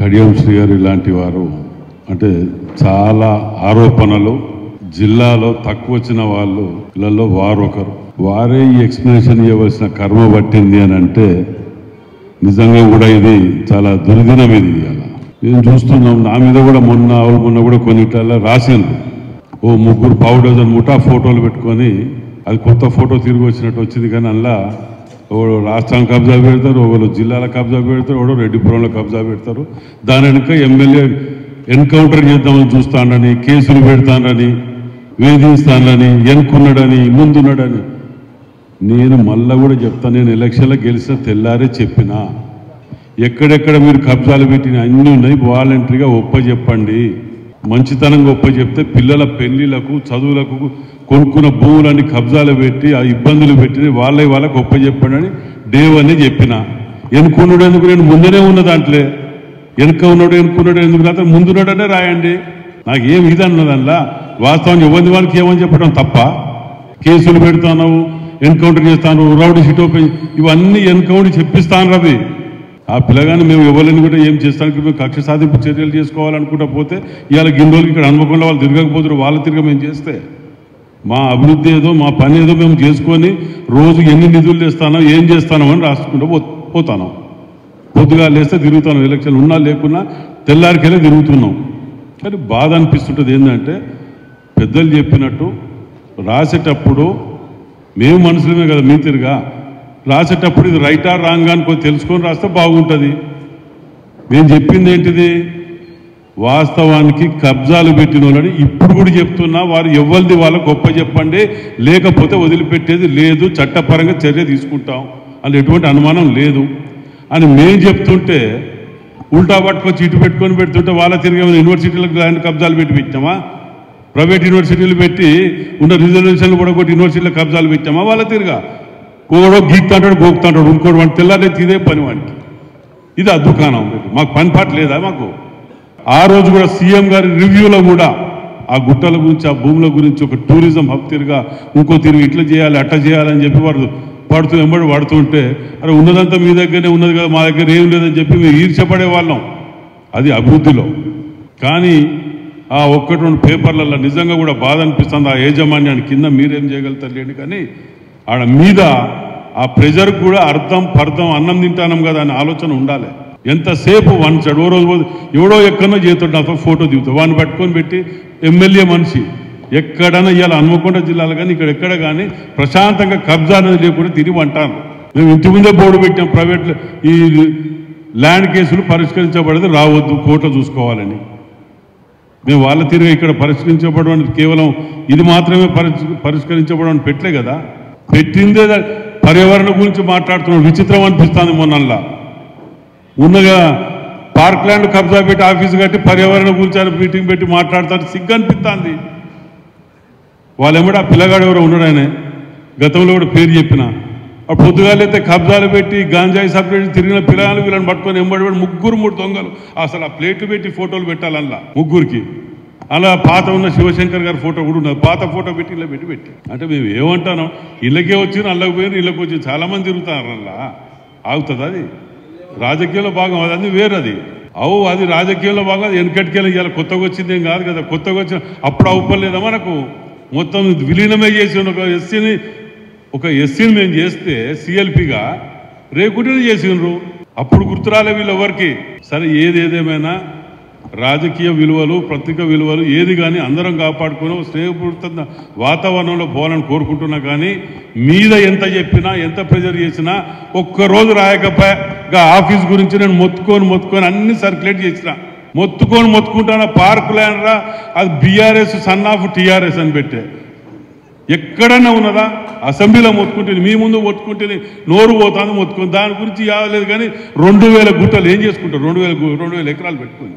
కడియం శ్రీ గారు ఇలాంటి వారు అంటే చాలా ఆరోపణలు జిల్లాలో తక్కువ వచ్చిన వాళ్ళు ఇళ్లలో వారు ఒకరు. వారే ఈ ఎక్స్ప్లెనేషన్ ఇవ్వవలసిన కర్మ పట్టింది అని అంటే నిజంగా కూడా ఇది చాలా దుర్దినం. ఇది అలా మేము చూస్తున్నాం. నా మీద కూడా మొన్న కూడా కొన్నిట్లలో రాసిండ్రు. ఓ ముగ్గురు పావు డజన్ ముఠా ఫోటోలు పెట్టుకొని అది కొత్త ఫోటో తిరిగి వచ్చినట్టు వచ్చింది. కానీ అందులో ఒకడు రాష్ట్రానికి కబ్జా పెడతారు, ఒకరు జిల్లాల కబ్జా పెడతారు, ఒకడు రెడ్డిపురంలో కబ్జా పెడతారు. దాని వెనుక ఎమ్మెల్యే ఎన్కౌంటర్ చేద్దామని చూస్తానని, కేసులు పెడతానని, వేధిస్తానని, వెనుకున్నాడని, ముందున్నాడని. నేను మళ్ళా కూడా చెప్తాను, నేను ఎలక్షన్లో గెలిచిన తెల్లారే చెప్పినా ఎక్కడెక్కడ మీరు కబ్జాలు పెట్టిన అన్నీ ఉన్నాయి, వాలంటరీగా ఒప్పచెప్పండి. మంచితనంగా ఒప్పచెప్తే పిల్లల పెళ్లిలకు చదువులకు కొనుక్కున్న భూములన్నీ కబ్జాలు పెట్టి ఆ ఇబ్బందులు పెట్టి వాళ్ళకు ఒప్పచెప్పండి అని దేవని చెప్పిన. ఎన్నుకున్నాడు ఎందుకు? నేను ముందునే ఉన్న దాంట్లో ఎన్నుకున్నాడు ఎందుకు అతను ముందున్నాడనే రాయండి. నాకు ఏం ఇదన్నదల్లా వాస్తవం ఇవ్వండి. వాళ్ళకి ఏమని చెప్పడం తప్ప కేసులు పెడతాను, ఎన్కౌంటర్ చేస్తాను, రౌడీ షీట్ ఓపెన్ ఇవన్నీ ఎన్కౌంటర్ చెప్పిస్తాను రవి. ఆ పిల్లగాని మేము ఇవ్వలేని కూడా ఏం చేస్తానికి మేము కక్ష సాధింపు చర్యలు చేసుకోవాలనుకుంటా పోతే ఇవాళ గిన్నెలకి ఇక్కడ అనుకోకుండా వాళ్ళు తిరగకపోతారు. వాళ్ళు తిరగ మేము చేస్తే మా అభివృద్ధి ఏదో మా పని ఏదో మేము చేసుకొని రోజు ఎన్ని నిధులు తెస్తానో ఏం చేస్తానో అని రాసుకుంటూ పోతాను. పొద్దుగా లేస్తే తిరుగుతాను. ఎలక్షన్లు ఉన్నా లేకున్నా తెల్లారికెళ్ళి తిరుగుతున్నాం. కానీ బాధ అనిపిస్తుంటుంది. ఏంటంటే పెద్దలు చెప్పినట్టు రాసేటప్పుడు మేము మనుషులమే కదా, మీ తిరిగా రాసేటప్పుడు ఇది రైటా రాంగ్ అని తెలుసుకొని రాస్తే బాగుంటుంది. నేను చెప్పింది ఏంటిది? వాస్తవానికి కబ్జాలు పెట్టిన వాళ్ళని ఇప్పుడు కూడా చెప్తున్నా, వారు ఎవరిది వాళ్ళకు గొప్ప చెప్పండి, లేకపోతే వదిలిపెట్టేది లేదు, చట్టపరంగా చర్య తీసుకుంటాం అని ఎటువంటి అనుమానం లేదు అని మేము చెప్తుంటే ఉల్టా పట్టుకొచ్చి ఇటు పెట్టుకొని పెడుతుంటే వాళ్ళ తిరిగి యూనివర్సిటీలకు ల్యాండ్ కబ్జాలు పెట్టామా? ప్రైవేట్ యూనివర్సిటీలు పెట్టి ఉన్న రిజర్వేషన్లు కూడా కొట్టి యూనివర్సిటీలకు కబ్జాలు పెట్టామా? వాళ్ళ తిరిగా ఒకడో గీక్తాంటాడు, గోక్తాంటాడు, ఇంకోటి వాడిని తెల్లారైతే ఇదే పని వాడికి. ఇది అద్దుకానం. మాకు పని పాట లేదా? మాకు ఆ రోజు కూడా సీఎం గారి రివ్యూలో కూడా ఆ గుట్టల గురించి, ఆ భూముల గురించి ఒక టూరిజం హబ్ తిరిగా ఇంకో తిరిగి ఇట్లా చేయాలి అట్లా చేయాలని చెప్పి వాడు పడుతూ వెంబడి పడుతుంటే అరే ఉన్నదంతా మీ దగ్గరనే ఉన్నది కదా, మా దగ్గర ఏం లేదని చెప్పి మేము ఈర్చపడే వాళ్ళం. అది అభివృద్ధిలో. కానీ ఆ ఒక్కటి రెండు పేపర్లలో నిజంగా కూడా బాధ అనిపిస్తుంది. ఆ యాజమాన్యాన్ని కింద మీరేం చేయగలుగుతారు లేండి, కానీ ఆడ మీద ఆ ప్రెజర్ కూడా అర్థం పర్థం అన్నం తింటానం కదా అనే ఆలోచన ఉండాలి. ఎంతసేపు వంచాడు. ఓ రోజు ఎవడో ఎక్కడో చేస్తాడు, నాతో ఫోటో దిగుతాడు, వాడిని పట్టుకొని పెట్టి ఎమ్మెల్యే మనిషి ఎక్కడైనా ఇవాళ హన్మకొండ జిల్లాలో కానీ ఇక్కడ ఎక్కడ కానీ ప్రశాంతంగా కబ్జా అనేది లేకుండా తిరిగి అంటాను. మేము ఇంటి ముందే బోర్డు పెట్టాం, ప్రైవేట్ ఈ ల్యాండ్ కేసులు పరిష్కరించబడేది రావద్దు, కోర్టులో చూసుకోవాలని. మేము వాళ్ళ తిరిగి ఇక్కడ పరిష్కరించబడడం కేవలం ఇది మాత్రమే పరిష్కరించబడడం పెట్టలే కదా, పెట్టిందే పర్యావరణ గురించి మాట్లాడుతున్నాం. విచిత్రం అనిపిస్తుంది. మొన్నల్లా ఉన్నగా పార్క్ ల్యాండ్ కబ్జా పెట్టి ఆఫీసు కట్టి పర్యావరణ గురించి మీటింగ్ పెట్టి మాట్లాడుతారు. సిగ్గు అనిపిస్తుంది. వాళ్ళెమ్మడి ఆ పిల్లగాడు ఎవరో ఉన్నాడు, ఆయన గతంలో కూడా పేరు చెప్పిన. అప్పుడు పొద్దుగాలైతే కబ్జాలు పెట్టి గాంజాయి సపరేట్ తిరిగిన పిల్లలు వీళ్ళని పట్టుకొని ఎంబడి ముగ్గురు మూడు దొంగలు అసలు ఆ ప్లేట్లు పెట్టి ఫోటోలు పెట్టాలి అలా ముగ్గురికి. అలా పాత ఉన్న శివశంకర్ గారి ఫోటో కూడా ఉన్నది. పాత ఫోటో పెట్టి ఇలా పెట్టి అంటే మేము ఏమంటాను, ఇళ్ళకే వచ్చిన అల్లకి పోయిన ఇళ్ళకి వచ్చి చాలా మంది తిరుగుతారు. అలా ఆగుతుంది. అది రాజకీయంలో భాగం, అది వేరది. అది రాజకీయంలో భాగం. అది వెనకటికెళ్ళి ఇలా కొత్తగా వచ్చింది ఏం కాదు కదా. కొత్తగా వచ్చిన అప్పుడు అవ్వలేదా మనకు? మొత్తం విలీనమే చేసి ఒక ఎస్సీని మేము చేస్తే సిఎల్పిగా రేకుటిని చేసిండ్రు. అప్పుడు గుర్తురాలే వీళ్ళు ఎవరికి. సరే ఏదేమైనా రాజకీయ విలువలు, పత్రిక విలువలు ఏది కానీ అందరం కాపాడుకుని స్నేహపూర్త వాతావరణంలో పోవాలని కోరుకుంటున్నా. కానీ మీద ఎంత చెప్పినా ఎంత ప్రెజర్ చేసినా ఒక్కరోజు రాయకపోయా ఆఫీస్ గురించి నేను మొత్తుకొని అన్ని సర్క్యులేట్ చేసిన. మొత్తుకుంటానా పార్క్ ల్యాండ్ రా, అది బీఆర్ఎస్ సన్ ఆఫ్ టీఆర్ఎస్ అని పెట్టే. ఎక్కడన్నా ఉన్నదా? అసెంబ్లీలో మొత్తుకుంటుంది, మీ ముందు మొత్తుకుంటుంది, నోరు పోతాను మొత్తుకుంది. దాని గురించి యావలేదు. కానీ 2000 గుట్టలు ఏం చేసుకుంటారు? 2000 ఎకరాలు పెట్టుకుని